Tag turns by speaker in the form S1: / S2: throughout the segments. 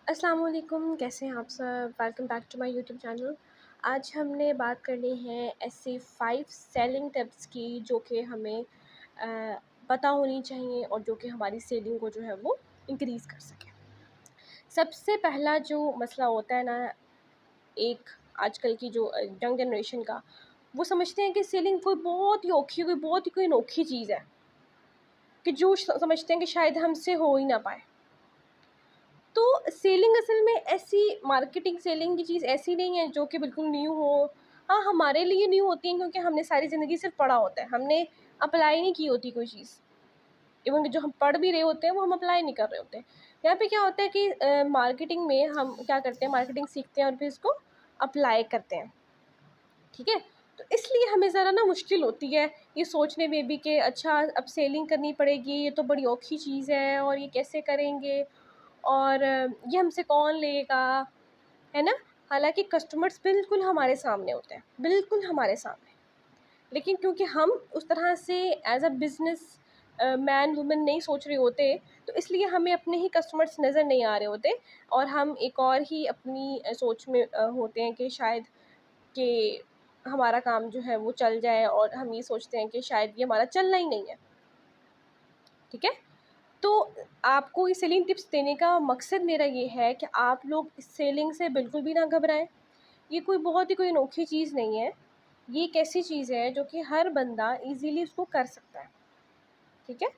S1: अस्सलाम वालेकुम, कैसे हैं आप सब? Welcome back to my YouTube channel. आज हमने बात करनी है ऐसी 5 सेलिंग टिप्स की जो कि हमें पता होनी चाहिए और जो कि हमारी सेलिंग को जो है वो इंक्रीज़ कर सके। सबसे पहला जो मसला होता है ना, एक आजकल की जो यंग जनरेशन का, वो समझते हैं कि सेलिंग कोई बहुत ही औखी, कोई बहुत ही कोई अनोखी चीज़ है कि जो समझते हैं कि शायद हमसे हो ही ना पाए। तो सेलिंग असल में ऐसी मार्केटिंग सेलिंग की चीज़ ऐसी नहीं है जो कि बिल्कुल न्यू हो। हाँ, हमारे लिए न्यू होती है क्योंकि हमने सारी ज़िंदगी सिर्फ पढ़ा होता है, हमने अप्लाई नहीं की होती कोई चीज़। इवन जो हम पढ़ भी रहे होते हैं वो हम अप्लाई नहीं कर रहे होते हैं। यहाँ पे क्या होता है कि मार्केटिंग में हम क्या करते हैं, मार्केटिंग सीखते हैं और फिर इसको अप्लाई करते हैं। ठीक है, तो इसलिए हमें ज़रा ना मुश्किल होती है ये सोचने में भी कि अच्छा अब सेलिंग करनी पड़ेगी, ये तो बड़ी औखी चीज़ है और ये कैसे करेंगे और ये हमसे कौन लेगा, है ना? हालाँकि कस्टमर्स बिल्कुल हमारे सामने होते हैं, बिल्कुल हमारे सामने। लेकिन क्योंकि हम उस तरह से as a business man woman नहीं सोच रहे होते, तो इसलिए हमें अपने ही कस्टमर्स नज़र नहीं आ रहे होते और हम एक और ही अपनी सोच में होते हैं कि शायद कि हमारा काम जो है वो चल जाए और हम ये सोचते हैं कि शायद ये हमारा चलना ही नहीं है। ठीक है? तो आपको ये सेलिंग टिप्स देने का मकसद मेरा ये है कि आप लोग इस सेलिंग से बिल्कुल भी ना घबराएं। ये कोई बहुत ही कोई अनोखी चीज़ नहीं है। ये एक ऐसी चीज़ है जो कि हर बंदा इजीली उसको कर सकता है। ठीक है,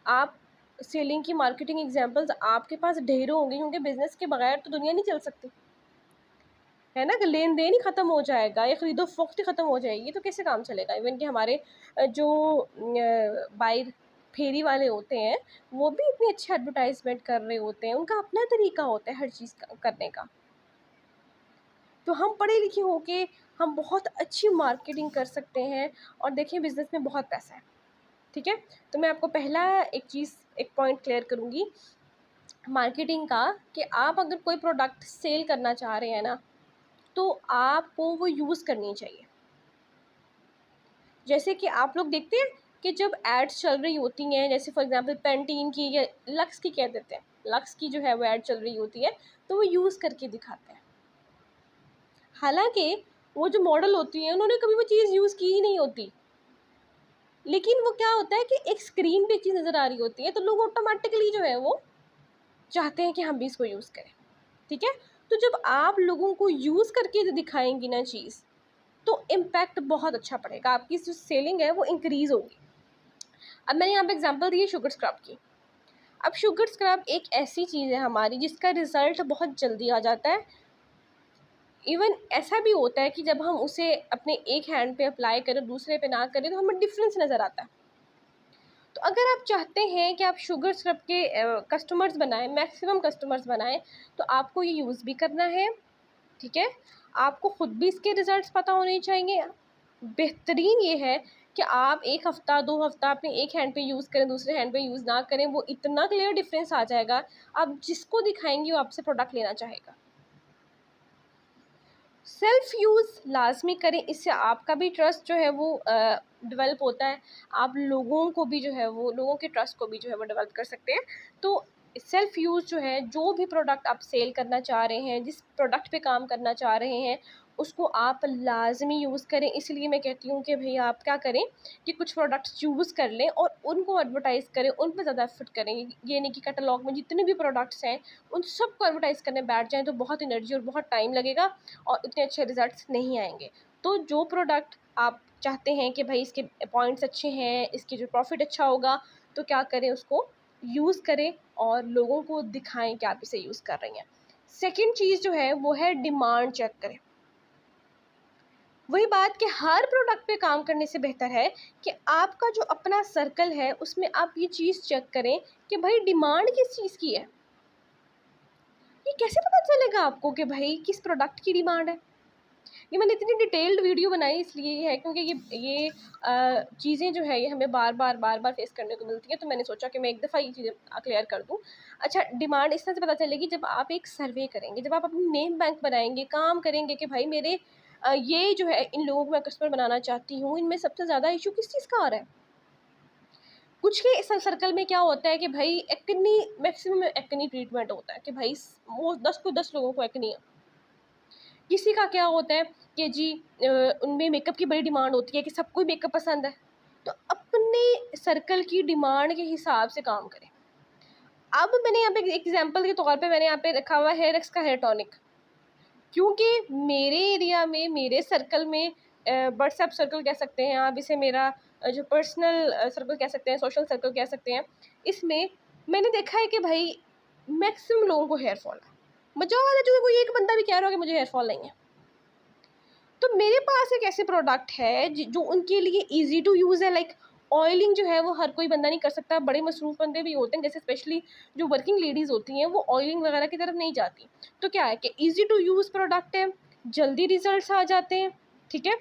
S1: आप सेलिंग की मार्केटिंग एग्जांपल्स आपके पास ढेरों होंगे क्योंकि बिजनेस के बगैर तो दुनिया नहीं चल सकती, है ना? कि लेन देन ही ख़त्म हो जाएगा या खरीदो फरोख्त ही ख़त्म हो जाएगी तो कैसे काम चलेगा। इवन कि हमारे जो बाइर फेरी वाले होते हैं वो भी इतनी अच्छी एडवर्टाइजमेंट कर रहे होते हैं, उनका अपना तरीका होता है हर चीज़ करने का। तो हम पढ़े लिखे होके हम बहुत अच्छी मार्केटिंग कर सकते हैं और देखिए बिजनेस में बहुत पैसा है। ठीक है, तो मैं आपको पहला एक पॉइंट क्लियर करूँगी मार्केटिंग का, कि आप अगर कोई प्रोडक्ट सेल करना चाह रहे हैं ना, तो आपको वो यूज़ करनी चाहिए। जैसे कि आप लोग देखते हैं कि जब एड्स चल रही होती हैं, जैसे फॉर एग्जांपल पैंटीन की या लक्स की कह देते हैं, लक्स की जो है वो ऐड चल रही होती है, तो वो यूज़ करके दिखाते हैं। हालाँकि वो जो मॉडल होती हैं उन्होंने कभी वो चीज़ यूज़ की ही नहीं होती। लेकिन वो क्या होता है कि एक स्क्रीन पे एक चीज़ नज़र आ रही होती है तो लोग ऑटोमेटिकली जो है वो चाहते हैं कि हम भी इसको यूज़ करें। ठीक है? तो जब आप लोगों को यूज़ करके दिखाएँगी ना चीज़, तो इम्पैक्ट बहुत अच्छा पड़ेगा, आपकी जो सेलिंग है वो इंक्रीज़ होगी। अब मैंने यहाँ पे एग्ज़ाम्पल दी है शुगर स्क्रब की। अब शुगर स्क्रब एक ऐसी चीज़ है हमारी जिसका रिज़ल्ट बहुत जल्दी आ जाता है। इवन ऐसा भी होता है कि जब हम उसे अपने एक हैंड पे अप्लाई करें, दूसरे पे ना करें, तो हमें डिफ़रेंस नज़र आता है। तो अगर आप चाहते हैं कि आप शुगर स्क्रब के कस्टमर्स बनाएँ, मैक्सिमम कस्टमर्स बनाएँ, तो आपको ये यूज़ भी करना है। ठीक है? आपको खुद भी इसके रिज़ल्ट्स पता होने चाहिए। बेहतरीन ये है कि आप 1 हफ़्ता, 2 हफ़्ता अपने एक हैंड पे यूज़ करें, दूसरे हैंड पे यूज़ ना करें, वो इतना क्लियर डिफ़रेंस आ जाएगा, आप जिसको दिखाएँगी वो आपसे प्रोडक्ट लेना चाहेगा। सेल्फ़ यूज़ लाज़मी करें, इससे आपका भी ट्रस्ट जो है वो डेवलप होता है। आप लोगों को भी जो है वो लोगों के ट्रस्ट को भी जो है वो डेवलप कर सकते हैं। तो सेल्फ़ यूज़ जो है, जो भी प्रोडक्ट आप सेल करना चाह रहे हैं, जिस प्रोडक्ट पे काम करना चाह रहे हैं, उसको आप लाज़मी यूज़ करें। इसलिए मैं कहती हूँ कि भई आप क्या करें कि कुछ प्रोडक्ट्स चूज़ कर लें और उनको एडवर्टाइज़ करें, उन पे ज़्यादा एफ़र्ट करें। ये नहीं कि कैटलॉग में जितने भी प्रोडक्ट्स हैं, उन सबको एडवर्टाइज़ करने बैठ जाएँ तो बहुत एनर्जी और बहुत टाइम लगेगा और इतने अच्छे रिज़ल्ट्स नहीं आएँगे। तो जो प्रोडक्ट आप चाहते हैं कि भई इसके पॉइंट्स अच्छे हैं, इसकी जो प्रॉफ़िट अच्छा होगा, तो क्या करें उसको यूज़ करें और लोगों को दिखाएँ कि आप इसे यूज़ कर रही हैं। सेकंड चीज़ जो है वो है डिमांड चेक करें। वही बात कि हर प्रोडक्ट पे काम करने से बेहतर है कि आपका जो अपना सर्कल है उसमें आप ये चीज़ चेक करें कि भई डिमांड किस चीज़ की है। ये कैसे पता चलेगा आपको कि भई किस प्रोडक्ट की डिमांड है? ये मैंने इतनी डिटेल्ड वीडियो बनाई इसलिए है क्योंकि ये चीज़ें जो है ये हमें बार-बार फेस करने को मिलती हैं, तो मैंने सोचा कि मैं एक दफ़ा ये चीज़ें क्लियर कर दूँ। अच्छा, डिमांड इस तरह से पता चलेगी जब आप एक सर्वे करेंगे, जब आप अपनी नेम बैंक बनाएँगे, काम करेंगे कि भाई मेरे ये जो है इन लोगों को मैं कस्टमर बनाना चाहती हूँ, इनमें सबसे ज़्यादा इश्यू किस चीज़ का आ रहा है? कुछ के सर्कल में क्या होता है कि भाई एक्नी, मैक्सिमम एक्नी ट्रीटमेंट होता है कि भाई वो 10 लोगों को एक्नी है। किसी का क्या होता है कि जी उनमें मेकअप की बड़ी डिमांड होती है कि सबको मेकअप पसंद है। तो अपने सर्कल की डिमांड के हिसाब से काम करें। अब मैंने यहाँ पे एग्जांपल के तौर पे मैंने यहाँ पे रखा हुआ है हेयरएक्स का हेयर टॉनिक, क्योंकि मेरे एरिया में, मेरे सर्कल में, व्हाट्सएप सर्कल कह सकते हैं आप इसे, मेरा जो पर्सनल सर्कल कह सकते हैं, सोशल सर्कल कह सकते हैं, इसमें मैंने देखा है कि भाई मैक्सिमम लोगों को हेयर फॉल है। मजा वाला जो कोई एक बंदा भी कह रहा हो कि मुझे हेयर फॉल नहीं है। तो मेरे पास एक ऐसे प्रोडक्ट है जो उनके लिए ईजी टू यूज़ है। लाइक ऑयलिंग जो है वो हर कोई बंदा नहीं कर सकता, बड़े मसरूफ़ बंदे भी होते हैं, जैसे स्पेशली जो वर्किंग लेडीज़ होती हैं वो ऑयलिंग वगैरह की तरफ नहीं जाती। तो क्या है कि ईजी टू यूज़ प्रोडक्ट है, जल्दी रिजल्ट्स आ जाते हैं, ठीक है।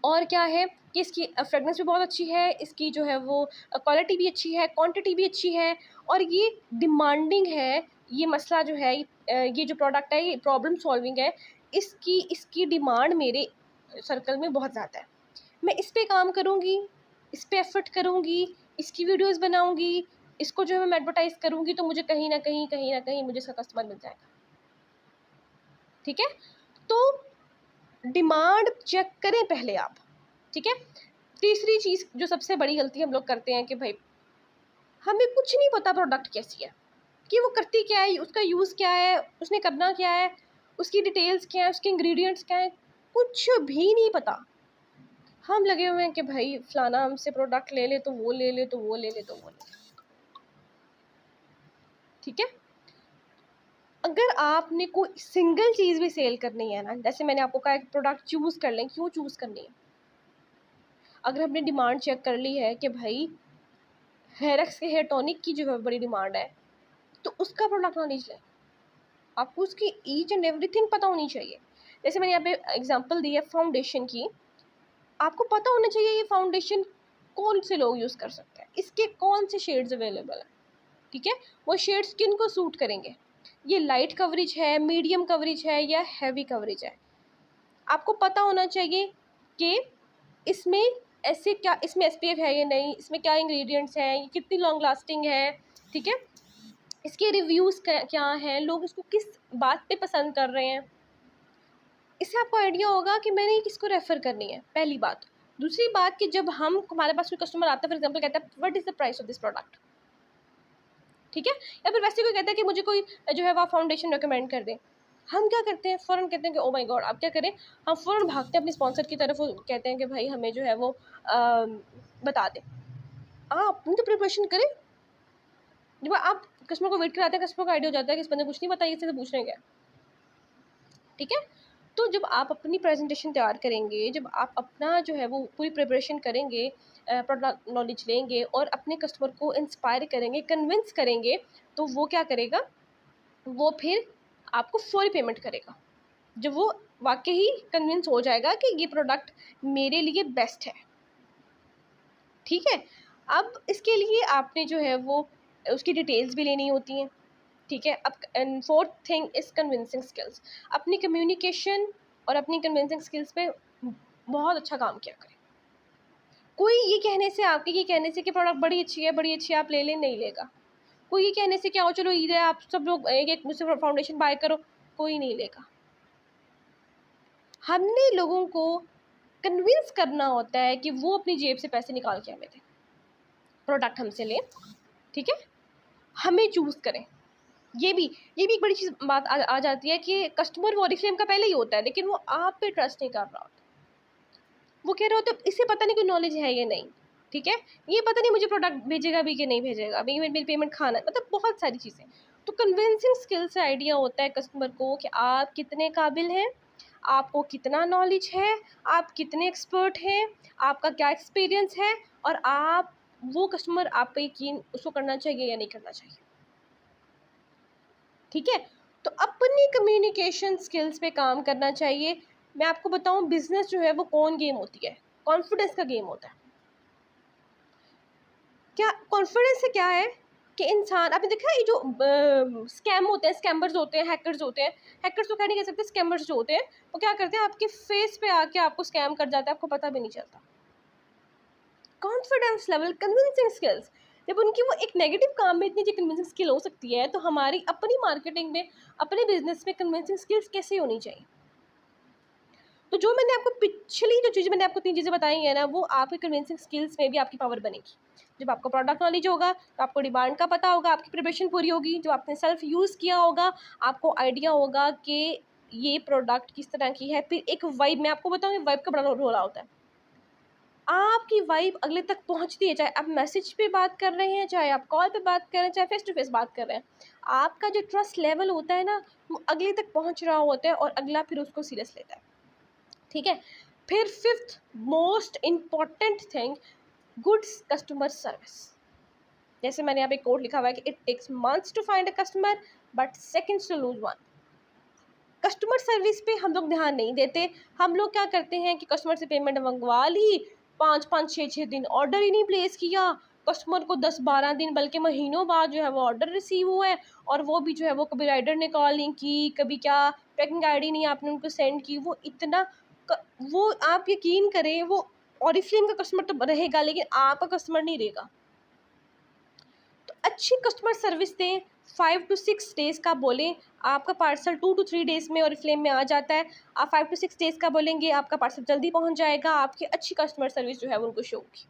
S1: और क्या है कि इसकी फ्रेगनेंस भी बहुत अच्छी है, इसकी जो है वो क्वालिटी भी अच्छी है, क्वांटिटी भी अच्छी है, और ये डिमांडिंग है। ये मसला जो है, ये जो प्रोडक्ट है ये प्रॉब्लम सॉल्विंग है। इसकी डिमांड मेरे सर्कल में बहुत ज़्यादा है। मैं इस पे काम करूँगी, इस पे एफर्ट करूँगी, इसकी वीडियोस बनाऊँगी, इसको जो है मैं एडवर्टाइज़ करूँगी, तो मुझे कहीं ना कहीं मुझे इसका कस्टमर मिल जाएगा, ठीक है। तो डिमांड चेक करें पहले आप, ठीक है। तीसरी चीज़ जो सबसे बड़ी गलती हम लोग करते हैं कि भाई हमें कुछ नहीं पता प्रोडक्ट कैसी है, कि वो करती क्या है, उसका यूज़ क्या है, उसने करना क्या है, उसकी डिटेल्स क्या है, उसके इंग्रेडिएंट्स क्या है, कुछ भी नहीं पता। हम लगे हुए हैं कि भाई फलाना हमसे प्रोडक्ट ले ले तो वो ले ले, तो वो ले ले, तो वो ले ले, ठीक है। अगर आपने कोई सिंगल चीज़ भी सेल करनी है ना, जैसे मैंने आपको कहा एक प्रोडक्ट चूज़ कर लें, क्यों चूज़ करनी है। अगर हमने डिमांड चेक कर ली है कि भाई हेयरएक्स के हेयर टॉनिक की जो है बड़ी डिमांड है, तो उसका प्रोडक्ट नॉलेज लें। आपको उसकी ईच एंड एवरीथिंग पता होनी चाहिए। जैसे मैंने यहाँ पे एग्जांपल दी है फाउंडेशन की, आपको पता होना चाहिए ये फाउंडेशन कौन से लोग यूज़ कर सकते हैं, इसके कौन से शेड्स अवेलेबल हैं, ठीक है। वो शेड्स किन को सूट करेंगे, ये लाइट कवरेज है, मीडियम कवरेज है या हैवी कवरेज है। आपको पता होना चाहिए कि इसमें ऐसे क्या, इसमें एसपीएफ है या नहीं, इसमें क्या इंग्रेडिएंट्स हैं, ये कितनी लॉन्ग लास्टिंग है, ठीक है। इसके रिव्यूज़ क्या हैं, लोग इसको किस बात पे पसंद कर रहे हैं। इससे आपको आइडिया होगा कि मैंने ये किसको रेफ़र करनी है, पहली बात। दूसरी बात कि जब हमारे पास कोई कस्टमर आता है, फॉर एग्जांपल कहता है what is the price of this product, ठीक है। या फिर वैसे कोई कहता है कि मुझे कोई जो है वो फाउंडेशन रिकमेंड कर दें, हम क्या करते हैं, फ़ौरन कहते हैं कि ओ माय गॉड, आप क्या करें, हम फ़ौरन भागते हैं अपने स्पॉन्सर की तरफ और कहते हैं कि भाई हमें जो है वो बता दें। आप अपनी तो प्रिपरेशन करें। जब आप कस्टमर को वेट कराते हैं, कस्टमर को आइडिया हो जाता है कि इस बंदे कुछ नहीं पता, इससे पूछ रहे हैं क्या, ठीक है। तो जब आप अपनी प्रेजेंटेशन तैयार करेंगे, जब आप अपना जो है वो पूरी प्रिपरेशन करेंगे, प्रोडक्ट नॉलेज लेंगे और अपने कस्टमर को इंस्पायर करेंगे, कन्विंस करेंगे, तो वो क्या करेगा, वो फिर आपको फुल पेमेंट करेगा, जब वो वाकई ही कन्विंस हो जाएगा कि ये प्रोडक्ट मेरे लिए बेस्ट है, ठीक है। अब इसके लिए आपने जो है वो उसकी डिटेल्स भी लेनी होती हैं, ठीक है। अब fourth thing is convincing skills. अपनी कम्युनिकेशन और अपनी कन्विंसिंग स्किल्स पे बहुत अच्छा काम किया करें। कोई ये कहने से, आपके ये कहने से कि प्रोडक्ट बड़ी अच्छी है, आप ले लें, नहीं लेगा। कोई ये कहने से कि आओ चलो ईद है, आप सब लोग एक एक मुझसे फाउंडेशन बाय करो, कोई नहीं लेगा। हमने लोगों को कन्विंस करना होता है कि वो अपनी जेब से पैसे निकाल के हमें दें, प्रोडक्ट हमसे लें, ठीक है, हमें चूज़ करें। ये भी एक बड़ी चीज़ बात आ जाती है कि कस्टमर वो ओरिफ्लेम का पहले ही होता है, लेकिन वो आप पे ट्रस्ट नहीं कर रहा होता। वो कह रहे होते इसे पता नहीं कोई नॉलेज है या नहीं, ठीक है, ये पता नहीं मुझे प्रोडक्ट भेजेगा भी कि नहीं भेजेगा, अभी मेरी पेमेंट खाना है, मतलब बहुत सारी चीज़ें। तो कन्विंसिंग स्किल से आइडिया होता है कस्टमर को कि आप कितने काबिल हैं, आपको कितना नॉलेज है, आप कितने एक्सपर्ट हैं, आपका क्या एक्सपीरियंस है, और आप वो कस्टमर आप पे यकीन उसको करना चाहिए या नहीं करना चाहिए, ठीक है। तो अपनी कम्युनिकेशन स्किल्स पे काम करना चाहिए। मैं आपको बताऊं बिजनेस जो है वो कौन गेम होती है, कॉन्फिडेंस का गेम होता है। क्या कॉन्फिडेंस से क्या है कि इंसान, आपने देखा है ये जो स्कैम होते हैं, स्कैमर्स होते हैं, हैकर्स होते हैं, हैकर्स तो कह नहीं कह सकते, स्कैमर्स जो होते हैं वो क्या करते हैं, आपके फेस पे आके आपको स्कैम कर जाता है, आपको पता भी नहीं चलता। Confidence level, convincing skills. जब उनकी वो एक नेगेटिव काम में इतनी जो कन्विंसिंग स्किल हो सकती है, तो हमारी अपनी मार्केटिंग में, अपने बिजनेस में कन्विंसिंग स्किल्स कैसे होनी चाहिए। तो जो मैंने आपको पिछली जो चीज़ें मैंने आपको 3 चीज़ें बताई हैं ना, वो आपकी कन्विंसिंग स्किल्स में भी आपकी पावर बनेगी। जब आपको प्रोडक्ट नॉलेज होगा, तो आपको डिमांड का पता होगा, आपकी प्रिपरेशन पूरी होगी, जो आपने सेल्फ यूज़ किया होगा, आपको आइडिया होगा कि ये प्रोडक्ट किस तरह की है। फिर एक वाइब, मैं आपको बताऊँगी वाइब का बड़ा रोल होता है। आपकी वाइब अगले तक पहुँचती है, चाहे आप मैसेज पे बात कर रहे हैं, चाहे आप कॉल पे बात कर रहे हैं, चाहे फेस टू फेस बात कर रहे हैं। आपका जो ट्रस्ट लेवल होता है ना, वो अगले तक पहुँच रहा होता है और अगला फिर उसको सीरियस लेता है। ठीक है। फिर fifth most important thing, good customer service. जैसे मैंने यहाँ पे कोड लिखा हुआ है कि it takes months to find a customer but seconds to lose one. Customer service पे हम लोग ध्यान नहीं देते। हम लोग क्या करते हैं कि कस्टमर से पेमेंट मंगवा ली, 5-5 6-6 दिन ऑर्डर ही नहीं प्लेस किया, कस्टमर को 10-12 दिन बल्कि महीनों बाद जो है वो ऑर्डर रिसीव हुआ है, और वो भी जो है वो कभी राइडर ने कॉल नहीं की, कभी क्या ट्रैकिंग आईडी नहीं आपने उनको सेंड की। वो इतना वो आप यकीन करें, वो ऑरिफ्लेम का कस्टमर तो रहेगा लेकिन आपका कस्टमर नहीं रहेगा। तो अच्छी कस्टमर सर्विस दें। 5 to 6 डेज़ का बोलें, आपका पार्सल 2 to 3 डेज़ में ऑरिफ्लेम में आ जाता है। आप 5 to 6 डेज़ का बोलेंगे, आपका पार्सल जल्दी पहुंच जाएगा। आपकी अच्छी कस्टमर सर्विस जो है वो उनको शो होगी।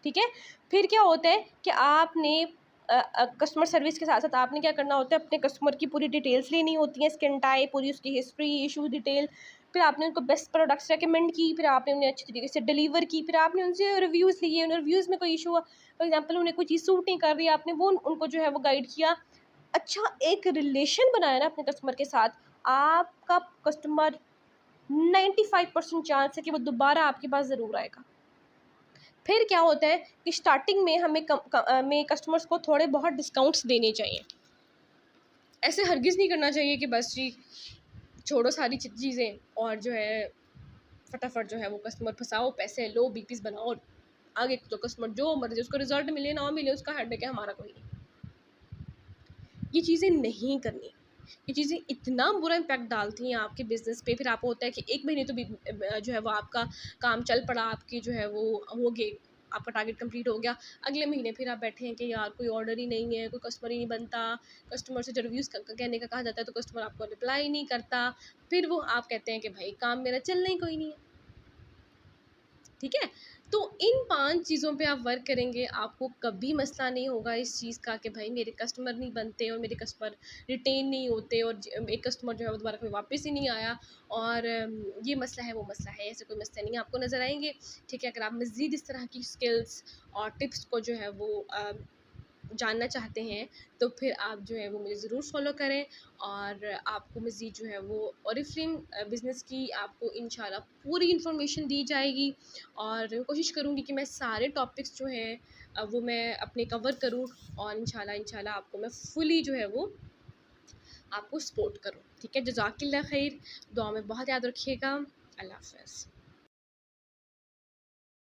S1: ठीक है। फिर क्या होता है कि आपने कस्टमर सर्विस के साथ साथ आपने क्या करना होता है, अपने कस्टमर की पूरी डिटेल्स लेनी होती है, स्किन टाइप, पूरी उसकी हिस्ट्री, इशू डिटेल। फिर आपने उनको बेस्ट प्रोडक्ट्स रेकमेंड की, फिर आपने उन्हें अच्छी तरीके से डिलीवर की, फिर आपने उनसे रिव्यूज़ लिए, उन रिव्यूज़ में कोई इशू हुआ, फॉर एग्जांपल उन्हें कोई चीज़ सूट नहीं कर रही, आपने वो उनको जो है वो गाइड किया। अच्छा एक रिलेशन बनाया ना अपने कस्टमर के साथ, आपका कस्टमर 95% चांस है कि वो दोबारा आपके पास ज़रूर आएगा। फिर क्या होता है कि स्टार्टिंग में हमें में कस्टमर्स को थोड़े बहुत डिस्काउंट्स देने चाहिए। ऐसे हरगिज़ नहीं करना चाहिए कि बस जी छोड़ो सारी चीज़ें और जो है फटाफट जो है वो कस्टमर फंसाओ, पैसे लो, बीपीस बनाओ और आगे तो कस्टमर जो मर्जी उसको रिजल्ट मिले ना मिले उसका हेडेक है, हमारा कोई नहीं। ये चीज़ें नहीं करनी। ये चीज़ें इतना बुरा इम्पैक्ट डालती हैं आपके बिज़नेस पे। फिर आपको होता है कि 1 महीने तो जो है वो आपका काम चल पड़ा, आपकी जो है वो हो गए, आपका टारगेट कंप्लीट हो गया। अगले महीने फिर आप बैठे हैं कि यार कोई ऑर्डर ही नहीं है, कोई कस्टमर ही नहीं बनता। कस्टमर से जो रिव्यूज़ कहने का कहा जाता है तो कस्टमर आपको रिप्लाई नहीं करता। फिर वो आप कहते हैं कि भाई काम मेरा चलना ही कोई नहीं है। ठीक है। तो इन 5 चीज़ों पे आप वर्क करेंगे, आपको कभी मसला नहीं होगा इस चीज़ का कि भाई मेरे कस्टमर नहीं बनते और मेरे कस्टमर रिटेन नहीं होते और एक कस्टमर जो है वो दोबारा कभी वापस ही नहीं आया और ये मसला है वो मसला है, ऐसे कोई मसला नहीं आपको नज़र आएंगे। ठीक है। अगर आप मज़ीद इस तरह की स्किल्स और टिप्स को जो है वो जानना चाहते हैं तो फिर आप जो है वो मुझे ज़रूर फॉलो करें और आपको मज़ीद जो है वो ऑरिफ्लेम बिज़नेस की आपको इंशाल्लाह पूरी इन्फॉर्मेशन दी जाएगी। और कोशिश करूँगी कि मैं सारे टॉपिक्स जो हैं वो मैं अपने कवर करूँ और इंशाल्लाह आपको मैं फुली जो है वो आपको सपोर्ट करूँ। ठीक है। जज़ाकिल्लाह खैर, दुआ में बहुत याद रखिएगा। अल्लाह हाफ़िज़।